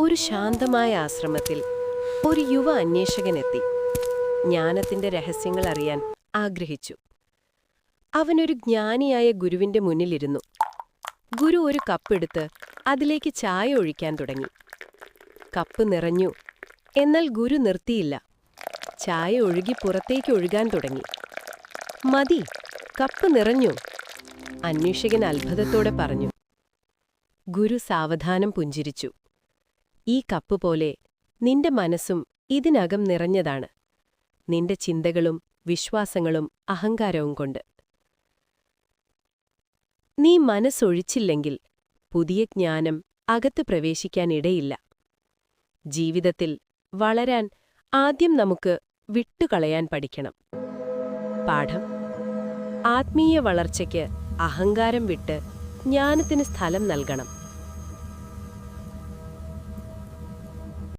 ഒരു ശാന്തമായ ആശ്രമത്തിൽ ഒരു യുവ അന്വേഷകനെത്തി. ജ്ഞാനത്തിന്റെ രഹസ്യങ്ങൾ അറിയാൻ ആഗ്രഹിച്ചു. അവനൊരു ജ്ഞാനിയായ ഗുരുവിന്റെ മുന്നിലിരുന്നു. ഗുരു ഒരു കപ്പെടുത്ത് അതിലേക്ക് ചായ ഒഴിക്കാൻ തുടങ്ങി. കപ്പ് നിറഞ്ഞു. എന്നാൽ ഗുരു നിർത്തിയില്ല. ചായ ഒഴുകി പുറത്തേക്ക് ഒഴുകാൻ തുടങ്ങി. മതി, കപ്പ് നിറഞ്ഞു, അന്വേഷകൻ അത്ഭുതത്തോടെ പറഞ്ഞു. ഗുരു സാവധാനം പുഞ്ചിരിച്ചു. ഈ കപ്പ് പോലെ നിന്റെ മനസ്സും ഇതിനകം നിറഞ്ഞതാണ്, നിന്റെ ചിന്തകളും വിശ്വാസങ്ങളും അഹങ്കാരവും കൊണ്ട്. നീ മനസ്സൊഴിച്ചില്ലെങ്കിൽ പുതിയ ജ്ഞാനം അകത്ത് പ്രവേശിക്കാനിടയില്ല. ജീവിതത്തിൽ വളരാൻ ആദ്യം നമുക്ക് വിട്ടുകളയാൻ പഠിക്കണം. പാഠം: ആത്മീയ വളർച്ചയ്ക്ക് അഹങ്കാരം വിട്ട് ജ്ഞാനത്തിന് സ്ഥലം നൽകണം.